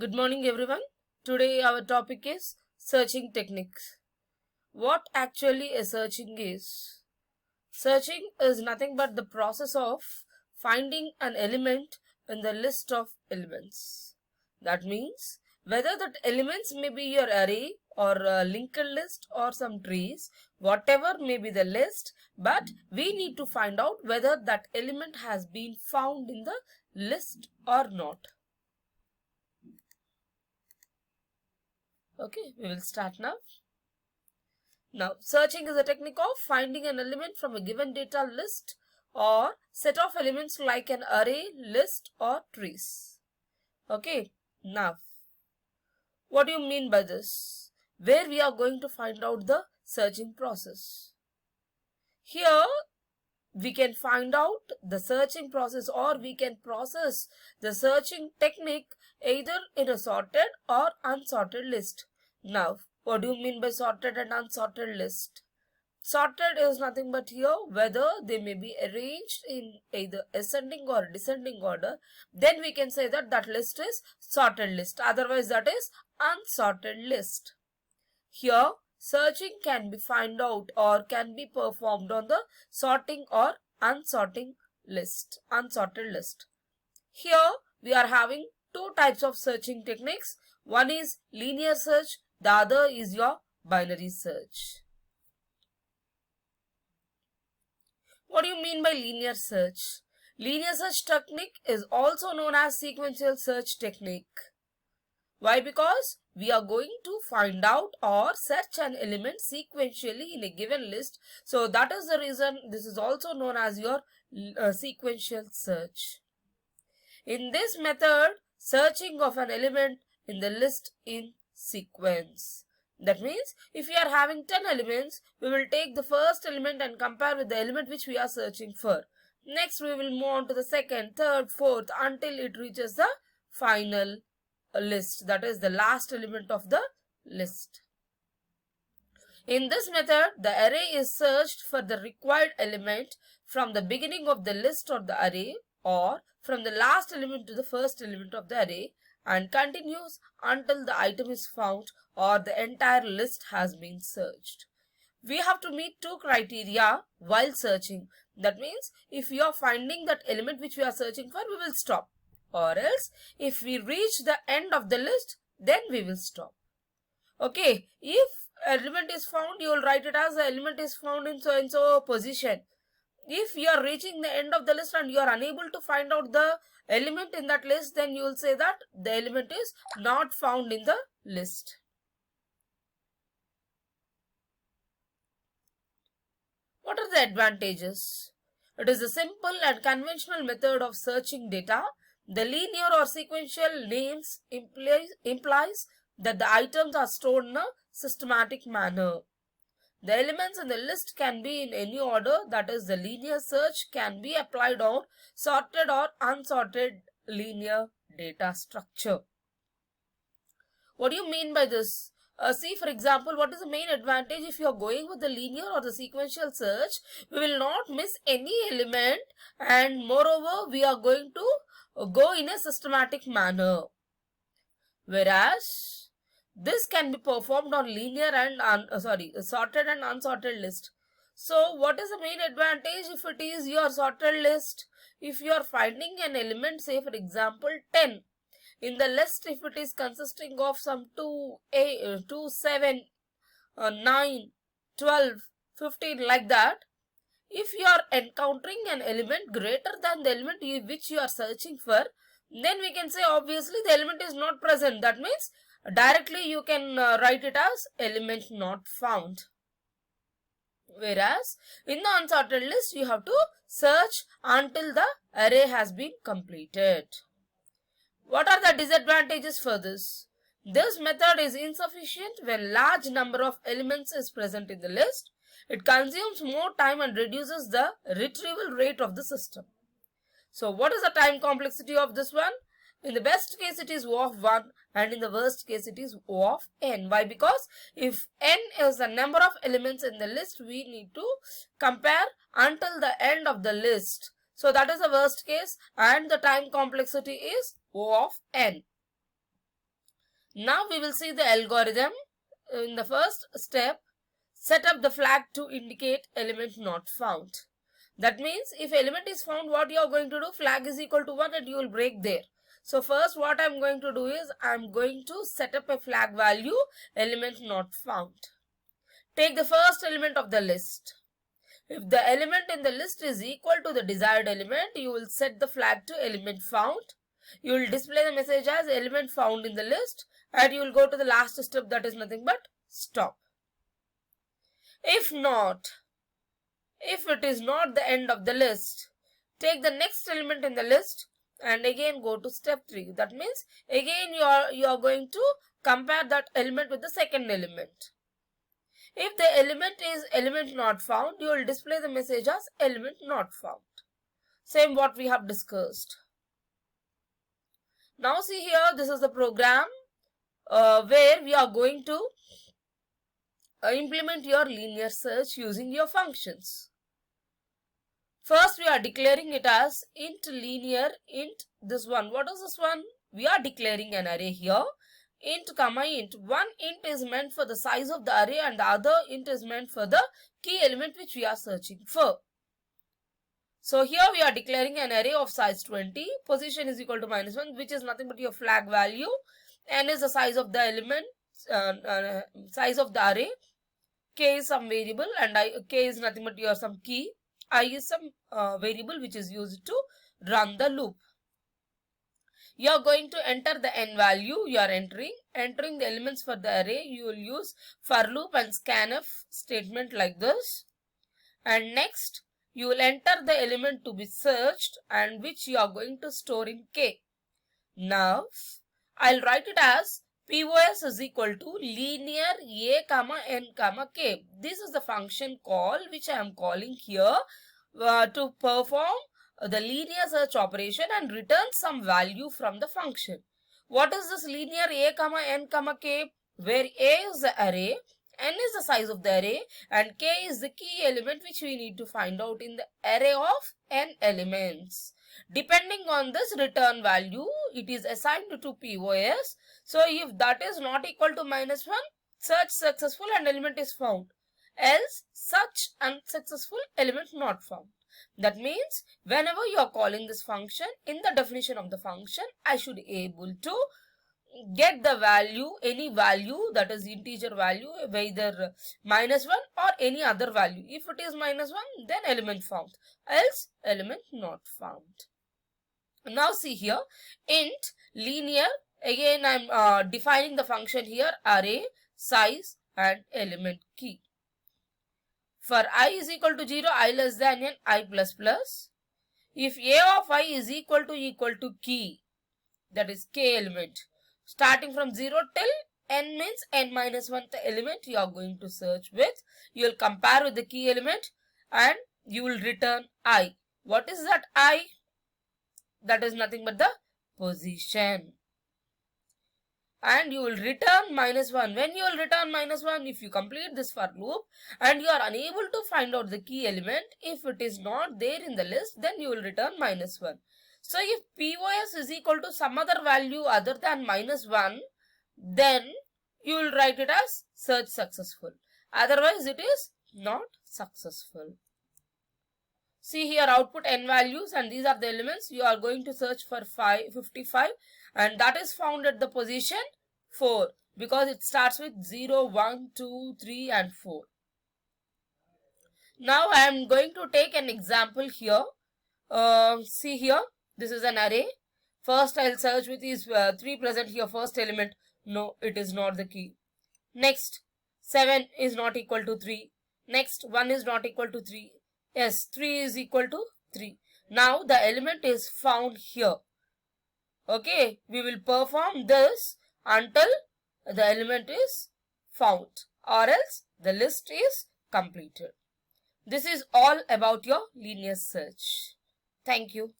Good morning, everyone. Today, our topic is searching techniques. What actually a searching is? Searching is nothing but the process of finding an element in the list of elements. That means whether that elements may be your array or a linked list or some trees, whatever may be the list, but we need to find out whether that element has been found in the list or not. Okay, we will start now. Now, searching is a technique of finding an element from a given data list or set of elements like an array, list or trees. Okay, now, what do you mean by this? Where we are going to find out the searching process. Here, we can find out the searching process or we can process the searching technique either in a sorted or unsorted list. Now, what do you mean by sorted and unsorted list? Sorted is nothing but here whether they may be arranged in either ascending or descending order. Then we can say that that list is sorted list. Otherwise that is unsorted list. Here searching can be found out or can be performed on the sorting or unsorted list. Here we are having two types of searching techniques. One is linear search, the other is your binary search. What do you mean by linear search? Linear search technique is also known as sequential search technique. Why? Because we are going to find out or search an element sequentially in a given list. So that is the reason this is also known as your sequential search. In this method, searching of an element in the list in sequence. That means if we are having 10 elements, we will take the first element and compare with the element which we are searching for. Next, we will move on to the second, third, fourth until it reaches the final list, that is the last element of the list. In this method, the array is searched for the required element from the beginning of the list or the array or from the last element to the first element of the array and continues until the item is found or the entire list has been searched. We have to meet two criteria while searching. That means if we are finding that element which we are searching for, we will stop. Or else if we reach the end of the list, then we will stop. Okay, if element is found, you will write it as the element is found in so and so position. If you are reaching the end of the list and you are unable to find out the element in that list, then you will say that the element is not found in the list. What are the advantages? It is a simple and conventional method of searching data. The linear or sequential names implies that the items are stored in a systematic manner. The elements in the list can be in any order, that is the linear search can be applied on sorted or unsorted linear data structure. What do you mean by this? See, for example, what is the main advantage if you are going with the linear or the sequential search? We will not miss any element and moreover we are going to go in a systematic manner. Whereas this can be performed on linear and sorted and unsorted list. So what is the main advantage if it is your sorted list? If you are finding an element, say for example 10 in the list, if it is consisting of some 2, 7, 9, 12, 15 like that, if you are encountering an element greater than the element which you are searching for, then we can say obviously the element is not present. That means directly you can write it as element not found. Whereas in the unsorted list you have to search until the array has been completed. What are the disadvantages for this? This method is insufficient when large number of elements is present in the list. It consumes more time and reduces the retrieval rate of the system. So what is the time complexity of this one? In the best case it is O of 1 and in the worst case it is O of n. Why? Because if n is the number of elements in the list, we need to compare until the end of the list. So that is the worst case and the time complexity is O of n. Now we will see the algorithm. In the first step, set up the flag to indicate element not found. That means if element is found, what you are going to do, flag is equal to 1 and you will break there. So first what I am going to do is I am going to set up a flag value element not found. Take the first element of the list. If the element in the list is equal to the desired element, you will set the flag to element found. You will display the message as element found in the list and you will go to the last step, that is nothing but stop. If it is not the end of the list, take the next element in the list and again go to step 3. That means again you are going to compare that element with the second element. If the element is element not found, you will display the message as element not found. Same what we have discussed. Now see here, this is the program where we are going to implement your linear search using your functions. First we are declaring it as int linear int this one. What is this one? We are declaring an array here. Int comma int. One int is meant for the size of the array and the other int is meant for the key element which we are searching for. So here we are declaring an array of size 20. Position is equal to -1, which is nothing but your flag value. N is the size of the element, size of the array. K is some variable and K is nothing but your some key. I is some variable which is used to run the loop. You are going to enter the n value. You are entering the elements for the array. You will use for loop and scanf statement like this. And next you will enter the element to be searched and which you are going to store in K. Now I'll write it as POS is equal to linear a comma n comma k. This is the function call which I am calling here to perform the linear search operation and return some value from the function. What is this linear a comma n comma k? Where a is the array, n is the size of the array and k is the key element which we need to find out in the array of n elements. Depending on this return value, it is assigned to POS. So if that is not equal to -1, search successful and element is found. Else such unsuccessful element not found. That means whenever you are calling this function, in the definition of the function, I should be able to get the value, any value, that is integer value, whether -1 or any other value. If it is -1, then element found, else element not found. Now see here, int linear, again I am defining the function here, array, size and element key. For I is equal to 0, I less than n, I plus plus. If a of I is equal to key, that is k element, starting from 0 till n means n minus 1th element you are going to search with. You will compare with the key element and you will return I. What is that I? That is nothing but the position. And you will return -1. When you will return -1, if you complete this for loop and you are unable to find out the key element, if it is not there in the list, then you will return -1. So if POS is equal to some other value other than -1, then you will write it as search successful. Otherwise it is not successful. See here, output n values and these are the elements. You are going to search for 55 and that is found at the position 4 because it starts with 0, 1, 2, 3 and 4. Now I am going to take an example here. See here, this is an array. First I will search with these 3 present here, first element. No, it is not the key. Next, 7 is not equal to 3. Next, 1 is not equal to 3. Yes, 3 is equal to 3. Now the element is found here. Okay, we will perform this until the element is found or else the list is completed. This is all about your linear search. Thank you.